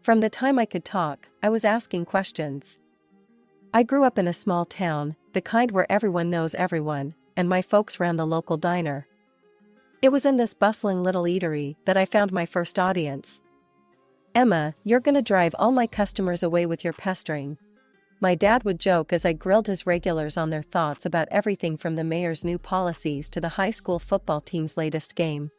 From the time I could talk, I was asking questions. I grew up in a small town, the kind where everyone knows everyone, and my folks ran the local diner. It was in this bustling little eatery that I found my first audience. "Emma, you're gonna drive all my customers away with your pestering," my dad would joke as I grilled his regulars on their thoughts about everything from the mayor's new policies to the high school football team's latest game.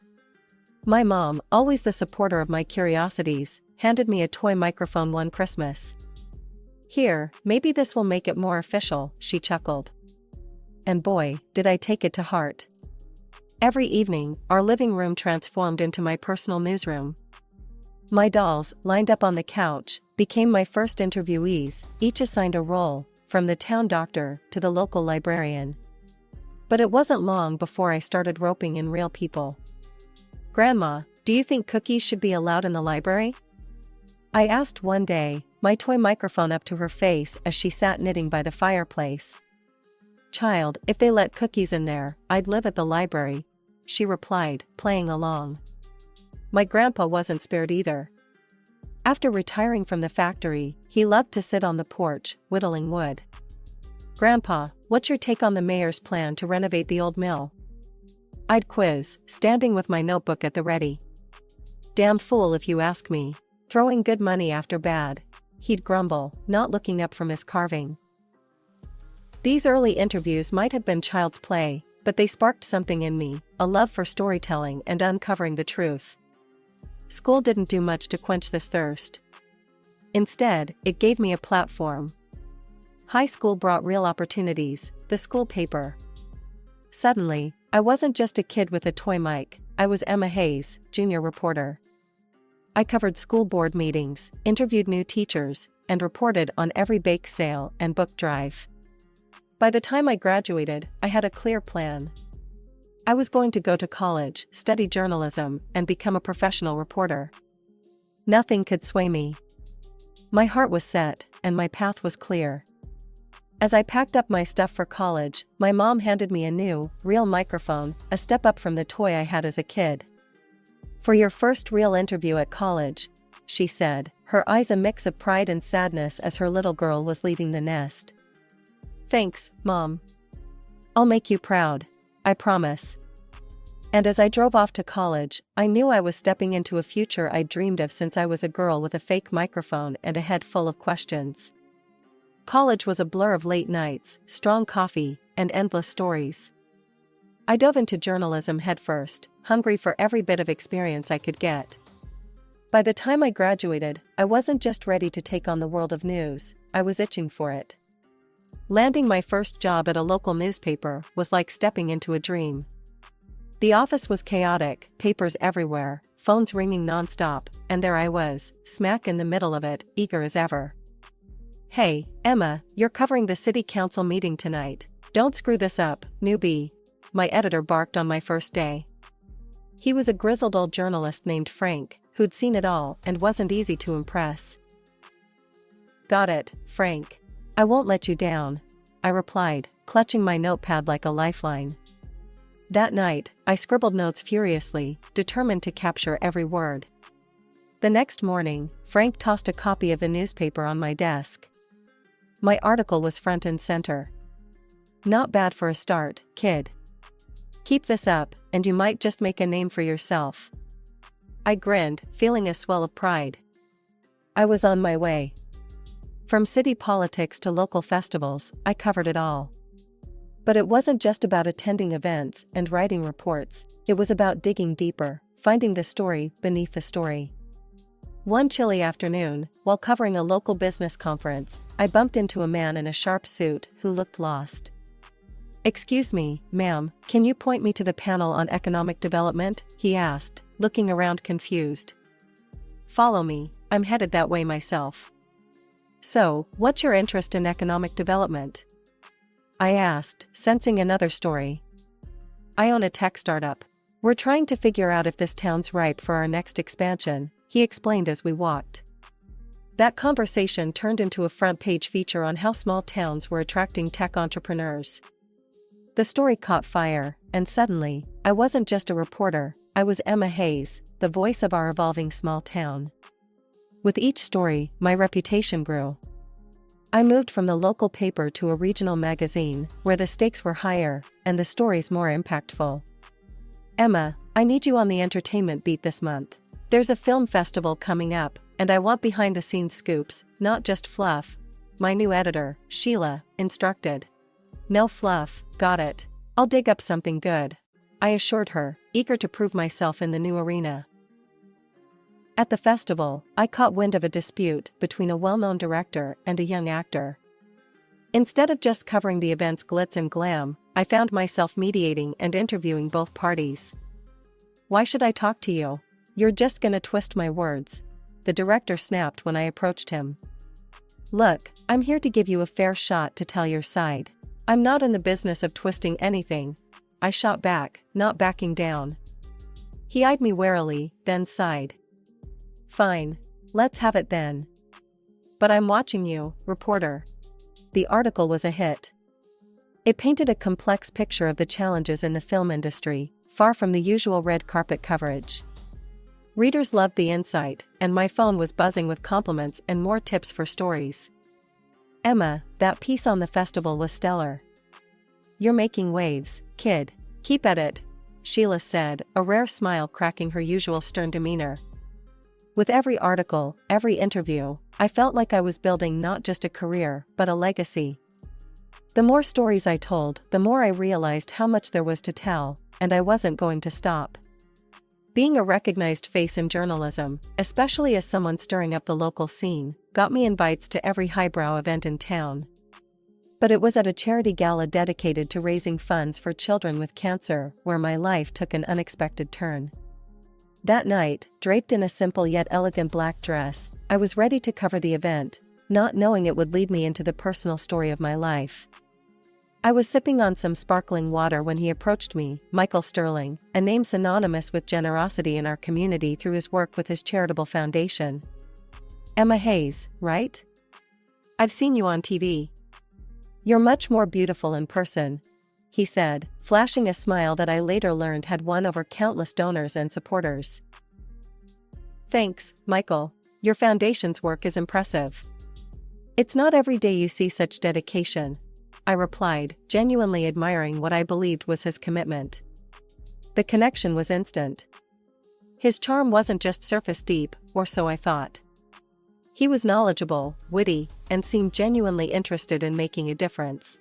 My mom, always the supporter of my curiosities, handed me a toy microphone one Christmas. "Here, maybe this will make it more official," she chuckled. And boy, did I take it to heart. Every evening, our living room transformed into my personal newsroom. My dolls, lined up on the couch, became my first interviewees, each assigned a role, from the town doctor to the local librarian. But it wasn't long before I started roping in real people. "Grandma, do you think cookies should be allowed in the library?" I asked one day, my toy microphone up to her face as she sat knitting by the fireplace. "Child, if they let cookies in there, I'd live at the library," she replied, playing along. My grandpa wasn't spared either. After retiring from the factory, he loved to sit on the porch, whittling wood. "Grandpa, what's your take on the mayor's plan to renovate the old mill?" I'd quiz, standing with my notebook at the ready. "Damn fool if you ask me. Throwing good money after bad," he'd grumble, not looking up from his carving. These early interviews might have been child's play, but they sparked something in me, a love for storytelling and uncovering the truth. School didn't do much to quench this thirst. Instead, it gave me a platform. High school brought real opportunities, the school paper. Suddenly, I wasn't just a kid with a toy mic, I was Emma Hayes, junior reporter. I covered school board meetings, interviewed new teachers, and reported on every bake sale and book drive. By the time I graduated, I had a clear plan. I was going to go to college, study journalism, and become a professional reporter. Nothing could sway me. My heart was set, and my path was clear. As I packed up my stuff for college, my mom handed me a new, real microphone, a step up from the toy I had as a kid. "For your first real interview at college," she said, her eyes a mix of pride and sadness as her little girl was leaving the nest. "Thanks, Mom. I'll make you proud. I promise." And as I drove off to college, I knew I was stepping into a future I'd dreamed of since I was a girl with a fake microphone and a head full of questions. College was a blur of late nights, strong coffee, and endless stories. I dove into journalism headfirst, hungry for every bit of experience I could get. By the time I graduated, I wasn't just ready to take on the world of news, I was itching for it. Landing my first job at a local newspaper was like stepping into a dream. The office was chaotic, papers everywhere, phones ringing nonstop, and there I was, smack in the middle of it, eager as ever. "Hey, Emma, you're covering the city council meeting tonight. Don't screw this up, newbie," my editor barked on my first day. He was a grizzled old journalist named Frank, who'd seen it all and wasn't easy to impress. "Got it, Frank. I won't let you down," I replied, clutching my notepad like a lifeline. That night, I scribbled notes furiously, determined to capture every word. The next morning, Frank tossed a copy of the newspaper on my desk. My article was front and center. "Not bad for a start, kid. Keep this up, and you might just make a name for yourself." I grinned, feeling a swell of pride. I was on my way. From city politics to local festivals, I covered it all. But it wasn't just about attending events and writing reports, it was about digging deeper, finding the story beneath the story. One chilly afternoon, while covering a local business conference, I bumped into a man in a sharp suit who looked lost. "Excuse me, ma'am, can you point me to the panel on economic development?" he asked, looking around confused. "Follow me, I'm headed that way myself." "So, what's your interest in economic development?" I asked, sensing another story. "I own a tech startup. We're trying to figure out if this town's ripe for our next expansion," he explained as we walked. That conversation turned into a front-page feature on how small towns were attracting tech entrepreneurs. The story caught fire, and suddenly, I wasn't just a reporter, I was Emma Hayes, the voice of our evolving small town. With each story, my reputation grew. I moved from the local paper to a regional magazine, where the stakes were higher, and the stories more impactful. Emma, I need you on the entertainment beat this month. There's a film festival coming up, and I want behind-the-scenes scoops, not just fluff. My new editor, Sheila, instructed. No fluff, got it. I'll dig up something good, I assured her, eager to prove myself in the new arena. At the festival, I caught wind of a dispute between a well-known director and a young actor. Instead of just covering the event's glitz and glam, I found myself mediating and interviewing both parties. Why should I talk to you? You're just gonna twist my words, the director snapped when I approached him. Look, I'm here to give you a fair shot to tell your side. I'm not in the business of twisting anything, I shot back, not backing down. He eyed me warily, then sighed. Fine, let's have it then. But I'm watching you, reporter. The article was a hit. It painted a complex picture of the challenges in the film industry, far from the usual red carpet coverage. Readers loved the insight, and my phone was buzzing with compliments and more tips for stories. Emma, that piece on the festival was stellar. You're making waves, kid. Keep at it, Sheila said, a rare smile cracking her usual stern demeanor. With every article, every interview, I felt like I was building not just a career, but a legacy. The more stories I told, the more I realized how much there was to tell, and I wasn't going to stop. Being a recognized face in journalism, especially as someone stirring up the local scene, got me invites to every highbrow event in town. But it was at a charity gala dedicated to raising funds for children with cancer where my life took an unexpected turn. That night, draped in a simple yet elegant black dress, I was ready to cover the event, not knowing it would lead me into the personal story of my life. I was sipping on some sparkling water when he approached me, Michael Sterling, a name synonymous with generosity in our community through his work with his charitable foundation. Emma Hayes, right? I've seen you on TV. You're much more beautiful in person, he said, flashing a smile that I later learned had won over countless donors and supporters. Thanks, Michael. Your foundation's work is impressive. It's not every day you see such dedication, I replied, genuinely admiring what I believed was his commitment. The connection was instant. His charm wasn't just surface deep, or so I thought. He was knowledgeable, witty, and seemed genuinely interested in making a difference.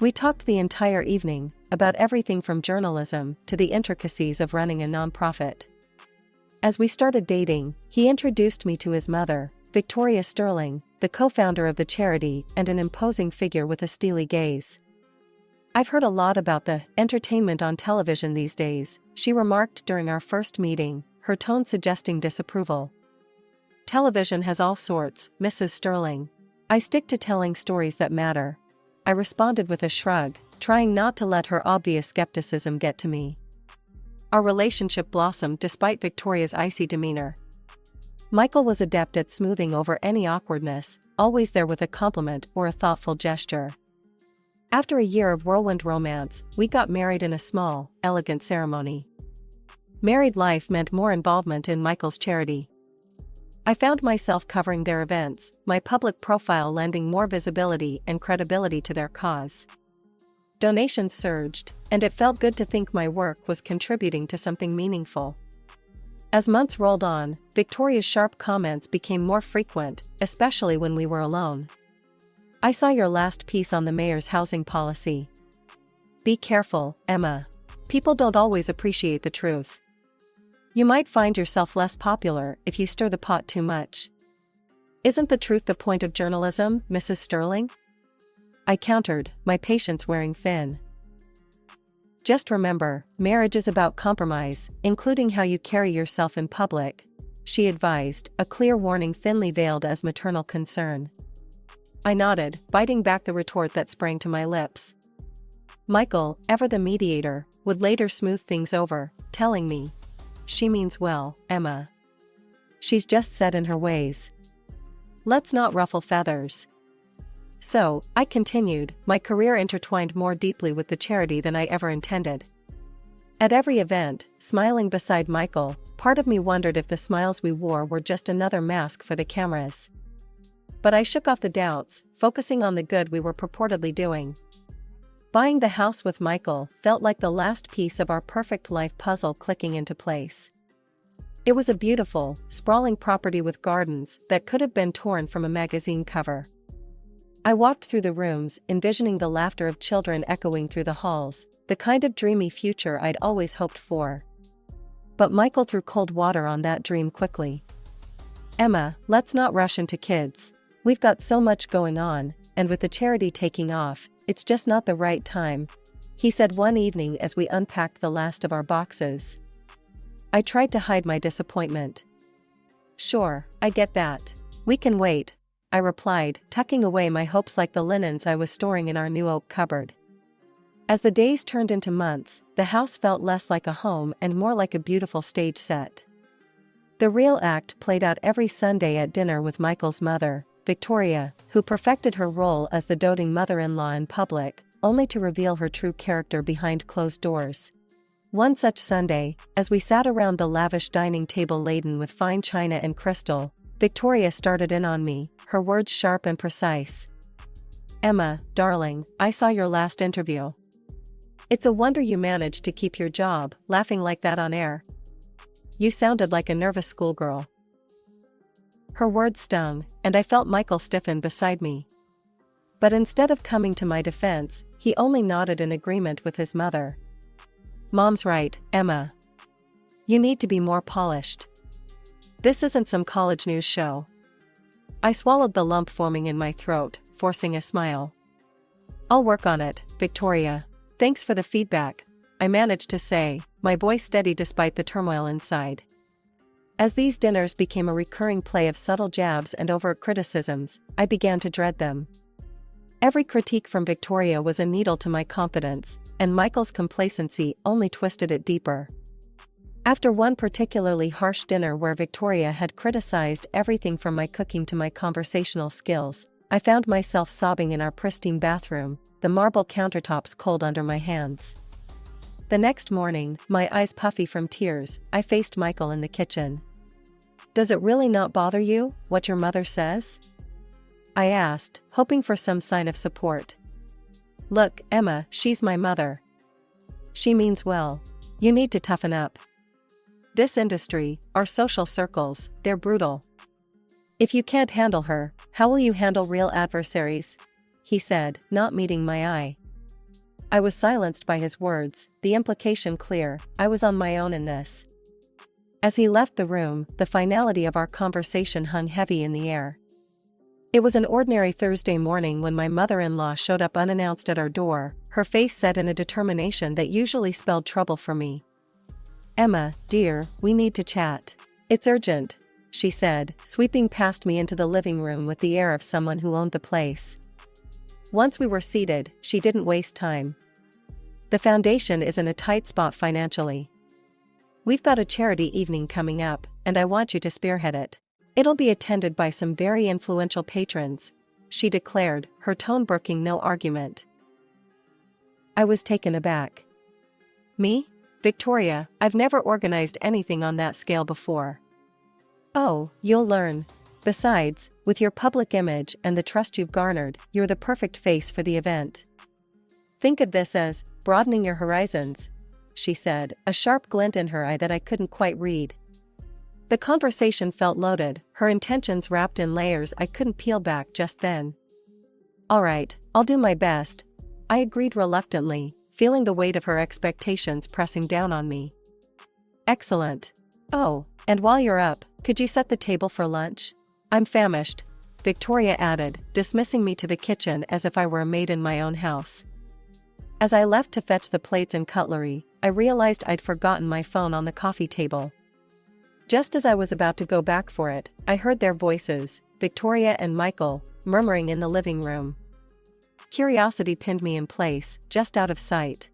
We talked the entire evening, about everything from journalism to the intricacies of running a nonprofit. As we started dating, he introduced me to his mother, Victoria Sterling, the co-founder of the charity and an imposing figure with a steely gaze. I've heard a lot about the entertainment on television these days, she remarked during our first meeting, her tone suggesting disapproval. Television has all sorts, Mrs. Sterling. I stick to telling stories that matter, I responded with a shrug, trying not to let her obvious skepticism get to me. Our relationship blossomed despite Victoria's icy demeanor. Michael was adept at smoothing over any awkwardness, always there with a compliment or a thoughtful gesture. After a year of whirlwind romance, we got married in a small, elegant ceremony. Married life meant more involvement in Michael's charity. I found myself covering their events, my public profile lending more visibility and credibility to their cause. Donations surged, and it felt good to think my work was contributing to something meaningful. As months rolled on, Victoria's sharp comments became more frequent, especially when we were alone. I saw your last piece on the mayor's housing policy. Be careful, Emma. People don't always appreciate the truth. You might find yourself less popular if you stir the pot too much. Isn't the truth the point of journalism, Mrs. Sterling? I countered, my patience wearing thin. Just remember, marriage is about compromise, including how you carry yourself in public, she advised, a clear warning thinly veiled as maternal concern. I nodded, biting back the retort that sprang to my lips. Michael, ever the mediator, would later smooth things over, telling me, "She means well, Emma. She's just set in her ways. Let's not ruffle feathers." So, I continued, my career intertwined more deeply with the charity than I ever intended. At every event, smiling beside Michael, part of me wondered if the smiles we wore were just another mask for the cameras. But I shook off the doubts, focusing on the good we were purportedly doing. Buying the house with Michael felt like the last piece of our perfect life puzzle clicking into place. It was a beautiful, sprawling property with gardens that could have been torn from a magazine cover. I walked through the rooms, envisioning the laughter of children echoing through the halls, the kind of dreamy future I'd always hoped for. But Michael threw cold water on that dream quickly. "Emma, let's not rush into kids. We've got so much going on, and with the charity taking off, it's just not the right time," he said one evening as we unpacked the last of our boxes. I tried to hide my disappointment. "Sure, I get that. We can wait," I replied, tucking away my hopes like the linens I was storing in our new oak cupboard. As the days turned into months, the house felt less like a home and more like a beautiful stage set. The real act played out every Sunday at dinner with Michael's mother, Victoria, who perfected her role as the doting mother-in-law in public, only to reveal her true character behind closed doors. One such Sunday, as we sat around the lavish dining table laden with fine china and crystal, Victoria started in on me, her words sharp and precise. "Emma, darling, I saw your last interview. It's a wonder you managed to keep your job, laughing like that on air. You sounded like a nervous schoolgirl." Her words stung, and I felt Michael stiffen beside me. But instead of coming to my defense, he only nodded in agreement with his mother. "Mom's right, Emma. You need to be more polished. This isn't some college news show." I swallowed the lump forming in my throat, forcing a smile. "I'll work on it, Victoria. Thanks for the feedback," I managed to say, my voice steady despite the turmoil inside. As these dinners became a recurring play of subtle jabs and overt criticisms, I began to dread them. Every critique from Victoria was a needle to my confidence, and Michael's complacency only twisted it deeper. After one particularly harsh dinner where Victoria had criticized everything from my cooking to my conversational skills, I found myself sobbing in our pristine bathroom, the marble countertops cold under my hands. The next morning, my eyes puffy from tears, I faced Michael in the kitchen. "Does it really not bother you, what your mother says?" I asked, hoping for some sign of support. "Look, Emma, she's my mother. She means well. You need to toughen up. This industry, our social circles, they're brutal. If you can't handle her, how will you handle real adversaries?" he said, not meeting my eye. I was silenced by his words, the implication clear, I was on my own in this. As he left the room, the finality of our conversation hung heavy in the air. It was an ordinary Thursday morning when my mother-in-law showed up unannounced at our door, her face set in a determination that usually spelled trouble for me. "Emma, dear, we need to chat. It's urgent," she said, sweeping past me into the living room with the air of someone who owned the place. Once we were seated, she didn't waste time. "The foundation is in a tight spot financially. We've got a charity evening coming up, and I want you to spearhead it. It'll be attended by some very influential patrons," she declared, her tone brooking no argument. I was taken aback. "Me? Victoria, I've never organized anything on that scale before." "Oh, you'll learn. Besides, with your public image and the trust you've garnered, you're the perfect face for the event. Think of this as broadening your horizons," she said, a sharp glint in her eye that I couldn't quite read. The conversation felt loaded, her intentions wrapped in layers I couldn't peel back just then. "All right, I'll do my best," I agreed reluctantly, feeling the weight of her expectations pressing down on me. "Excellent. Oh, and while you're up, could you set the table for lunch? I'm famished," Victoria added, dismissing me to the kitchen as if I were a maid in my own house. As I left to fetch the plates and cutlery, I realized I'd forgotten my phone on the coffee table. Just as I was about to go back for it, I heard their voices, Victoria and Michael, murmuring in the living room. Curiosity pinned me in place, just out of sight.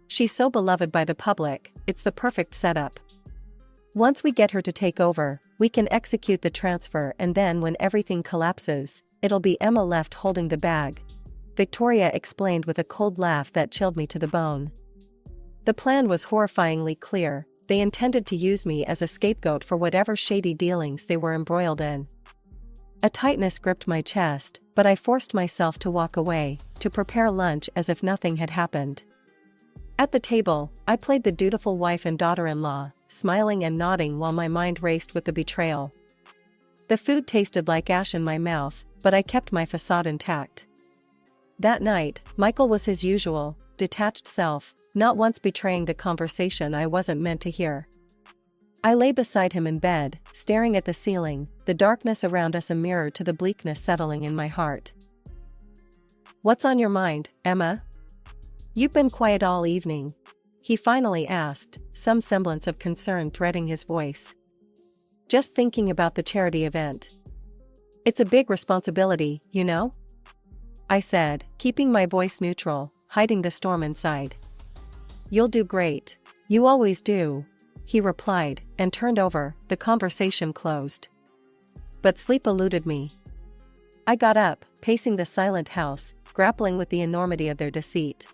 She's so beloved by the public, it's the perfect setup. Once we get her to take over, we can execute the transfer, and then when everything collapses, it'll be Emma left holding the bag," Victoria explained with a cold laugh that chilled me to the bone. The plan was horrifyingly clear. They intended to use me as a scapegoat for whatever shady dealings they were embroiled in. A tightness gripped my chest, but I forced myself to walk away, to prepare lunch as if nothing had happened. At the table, I played the dutiful wife and daughter-in-law, smiling and nodding while my mind raced with the betrayal. The food tasted like ash in my mouth, but I kept my facade intact. That night, Michael was his usual, detached self, not once betraying the conversation I wasn't meant to hear. I lay beside him in bed, staring at the ceiling, the darkness around us a mirror to the bleakness settling in my heart. "What's on your mind, Emma? You've been quiet all evening," he finally asked, some semblance of concern threading his voice. "Just thinking about the charity event. It's a big responsibility, you know?" I said, keeping my voice neutral, hiding the storm inside. "You'll do great. You always do," he replied, and turned over. The conversation closed. But sleep eluded me. I got up, pacing the silent house, grappling with the enormity of their deceit.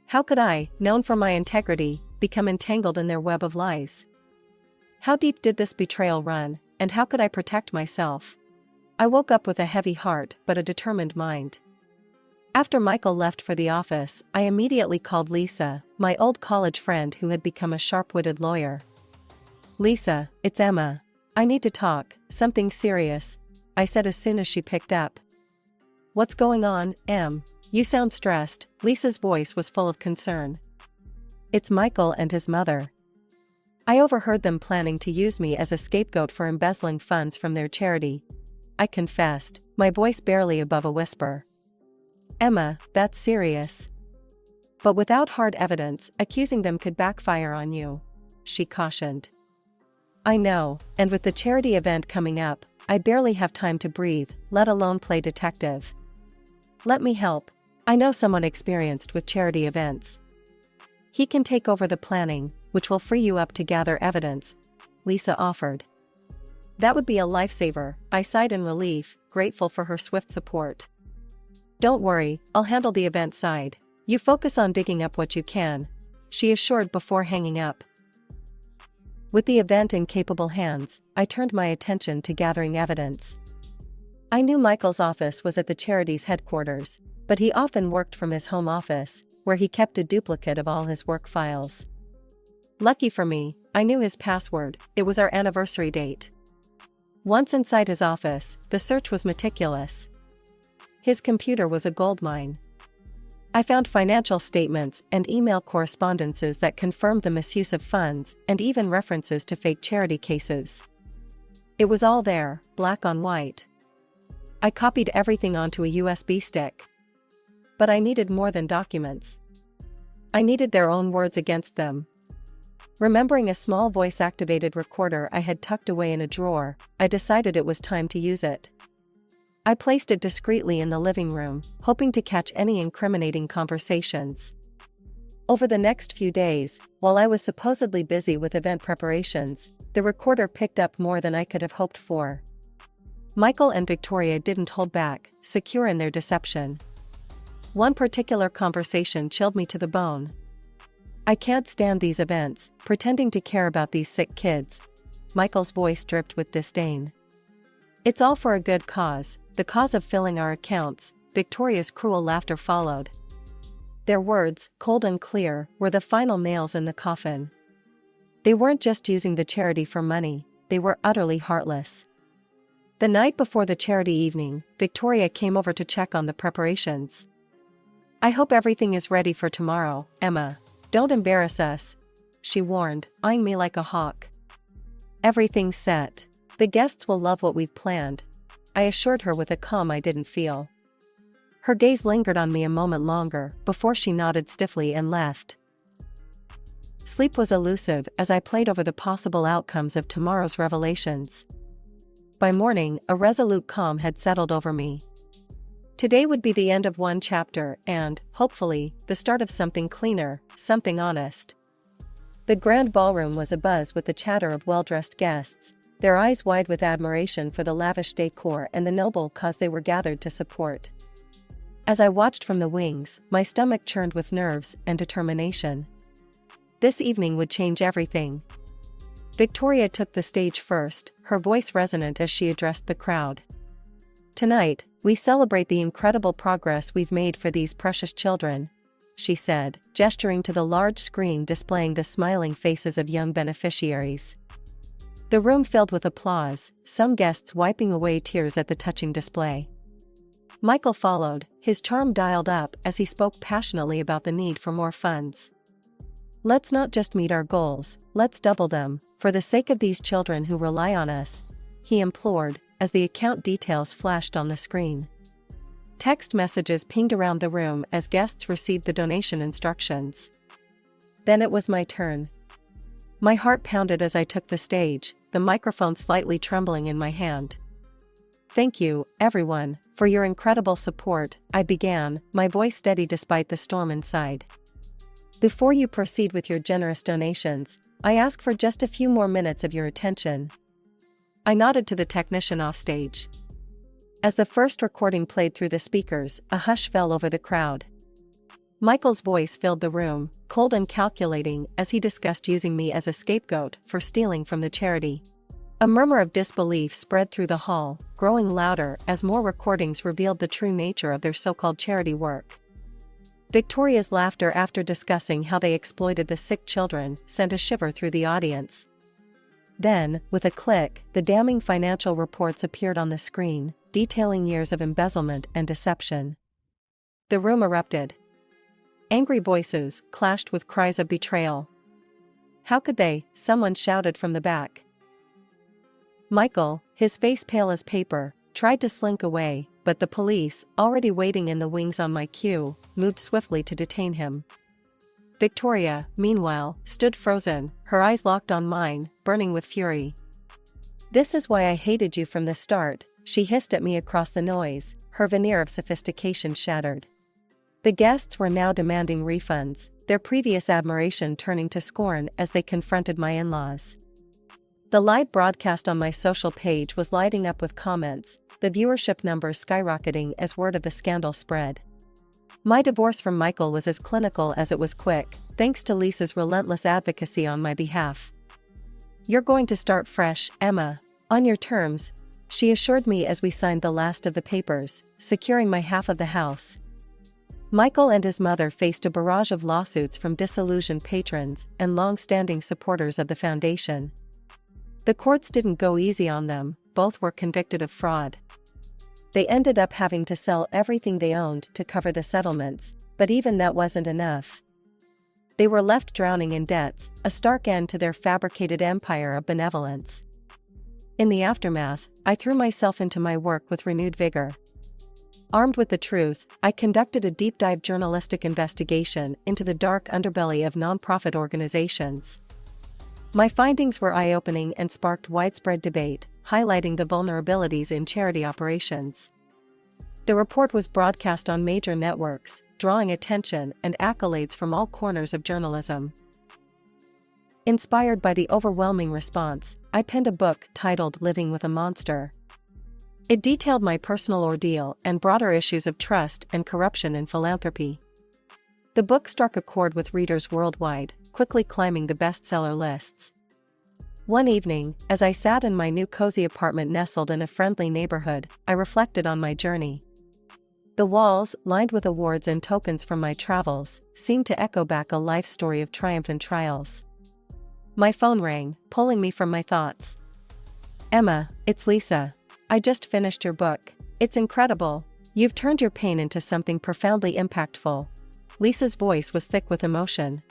How could I, known for my integrity, become entangled in their web of lies? How deep did this betrayal run, and how could I protect myself? I woke up with a heavy heart but a determined mind. After Michael left for the office, I immediately called Lisa, my old college friend who had become a sharp-witted lawyer. "Lisa, it's Emma. I need to talk, something serious," I said as soon as she picked up. "What's going on, Em? You sound stressed." Lisa's voice was full of concern. "It's Michael and his mother. I overheard them planning to use me as a scapegoat for embezzling funds from their charity," I confessed, my voice barely above a whisper. "Emma, that's serious. But without hard evidence, accusing them could backfire on you," she cautioned. "I know, and with the charity event coming up, I barely have time to breathe, let alone play detective. Let me help. I know someone experienced with charity events. He can take over the planning, which will free you up to gather evidence," Lisa offered. "That would be a lifesaver," I sighed in relief, grateful for her swift support. "Don't worry, I'll handle the event side. You focus on digging up what you can," she assured before hanging up. With the event in capable hands, I turned my attention to gathering evidence. I knew Michael's office was at the charity's headquarters, but he often worked from his home office, where he kept a duplicate of all his work files. Lucky for me, I knew his password. It was our anniversary date. Once inside his office, the search was meticulous. His computer was a goldmine. I found financial statements and email correspondences that confirmed the misuse of funds and even references to fake charity cases. It was all there, black on white. I copied everything onto a USB stick. But I needed more than documents. I needed their own words against them. Remembering a small voice-activated recorder I had tucked away in a drawer, I decided it was time to use it. I placed it discreetly in the living room, hoping to catch any incriminating conversations. Over the next few days, while I was supposedly busy with event preparations, the recorder picked up more than I could have hoped for. Michael and Victoria didn't hold back, secure in their deception. One particular conversation chilled me to the bone. "I can't stand these events, pretending to care about these sick kids." Michael's voice dripped with disdain. "It's all for a good cause, the cause of filling our accounts." Victoria's cruel laughter followed. Their words, cold and clear, were the final nails in the coffin. They weren't just using the charity for money, they were utterly heartless. The night before the charity evening, Victoria came over to check on the preparations. "I hope everything is ready for tomorrow, Emma. Don't embarrass us," she warned, eyeing me like a hawk. "Everything's set. The guests will love what we've planned," I assured her with a calm I didn't feel. Her gaze lingered on me a moment longer before she nodded stiffly and left. Sleep was elusive as I played over the possible outcomes of tomorrow's revelations. By morning, a resolute calm had settled over me. Today would be the end of one chapter and, hopefully, the start of something cleaner, something honest. The grand ballroom was abuzz with the chatter of well-dressed guests, their eyes wide with admiration for the lavish decor and the noble cause they were gathered to support. As I watched from the wings, my stomach churned with nerves and determination. This evening would change everything. Victoria took the stage first, her voice resonant as she addressed the crowd. "Tonight, we celebrate the incredible progress we've made for these precious children," she said, gesturing to the large screen displaying the smiling faces of young beneficiaries. The room filled with applause, some guests wiping away tears at the touching display. Michael followed, his charm dialed up as he spoke passionately about the need for more funds. "Let's not just meet our goals, let's double them, for the sake of these children who rely on us," he implored, as the account details flashed on the screen. Text messages pinged around the room as guests received the donation instructions. Then it was my turn. My heart pounded as I took the stage, the microphone slightly trembling in my hand. "Thank you, everyone, for your incredible support," I began, my voice steady despite the storm inside. "Before you proceed with your generous donations, I ask for just a few more minutes of your attention." I nodded to the technician offstage. As the first recording played through the speakers, a hush fell over the crowd. Michael's voice filled the room, cold and calculating, as he discussed using me as a scapegoat for stealing from the charity. A murmur of disbelief spread through the hall, growing louder as more recordings revealed the true nature of their so-called charity work. Victoria's laughter after discussing how they exploited the sick children sent a shiver through the audience. Then, with a click, the damning financial reports appeared on the screen, detailing years of embezzlement and deception. The room erupted. Angry voices clashed with cries of betrayal. "How could they?" someone shouted from the back. Michael, his face pale as paper, tried to slink away, but the police, already waiting in the wings on my cue, moved swiftly to detain him. Victoria, meanwhile, stood frozen, her eyes locked on mine, burning with fury. "This is why I hated you from the start," she hissed at me across the noise, her veneer of sophistication shattered. The guests were now demanding refunds, their previous admiration turning to scorn as they confronted my in-laws. The live broadcast on my social page was lighting up with comments, the viewership numbers skyrocketing as word of the scandal spread. My divorce from Michael was as clinical as it was quick, thanks to Lisa's relentless advocacy on my behalf. "You're going to start fresh, Emma. On your terms," she assured me as we signed the last of the papers, securing my half of the house. Michael and his mother faced a barrage of lawsuits from disillusioned patrons and long-standing supporters of the foundation. The courts didn't go easy on them, both were convicted of fraud. They ended up having to sell everything they owned to cover the settlements, but even that wasn't enough. They were left drowning in debts, a stark end to their fabricated empire of benevolence. In the aftermath, I threw myself into my work with renewed vigor. Armed with the truth, I conducted a deep-dive journalistic investigation into the dark underbelly of nonprofit organizations. My findings were eye-opening and sparked widespread debate, highlighting the vulnerabilities in charity operations. The report was broadcast on major networks, drawing attention and accolades from all corners of journalism. Inspired by the overwhelming response, I penned a book titled Living with a Monster. It detailed my personal ordeal and broader issues of trust and corruption in philanthropy. The book struck a chord with readers worldwide, quickly climbing the bestseller lists. One evening, as I sat in my new cozy apartment nestled in a friendly neighborhood, I reflected on my journey. The walls, lined with awards and tokens from my travels, seemed to echo back a life story of triumph and trials. My phone rang, pulling me from my thoughts. "Emma, it's Lisa. I just finished your book. It's incredible. You've turned your pain into something profoundly impactful." Lisa's voice was thick with emotion.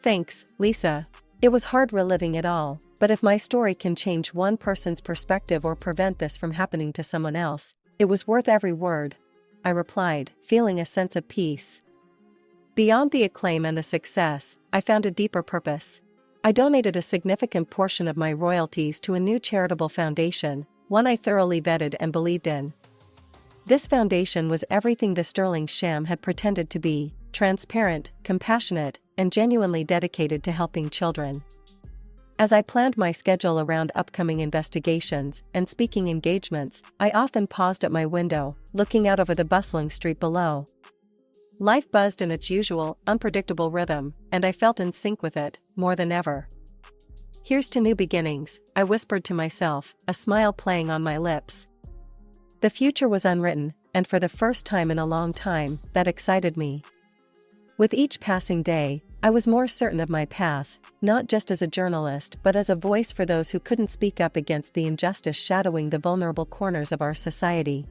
"Thanks, Lisa. It was hard reliving it all, but if my story can change one person's perspective or prevent this from happening to someone else, it was worth every word," I replied, feeling a sense of peace. Beyond the acclaim and the success, I found a deeper purpose. I donated a significant portion of my royalties to a new charitable foundation, one I thoroughly vetted and believed in. This foundation was everything the sterling sham had pretended to be: transparent, compassionate, and genuinely dedicated to helping children. As I planned my schedule around upcoming investigations and speaking engagements, I often paused at my window, looking out over the bustling street below. Life buzzed in its usual, unpredictable rhythm, and I felt in sync with it, more than ever. Here's to new beginnings, I whispered to myself, a smile playing on my lips. The future was unwritten, and for the first time in a long time, that excited me. With each passing day, I was more certain of my path, not just as a journalist but as a voice for those who couldn't speak up against the injustice shadowing the vulnerable corners of our society.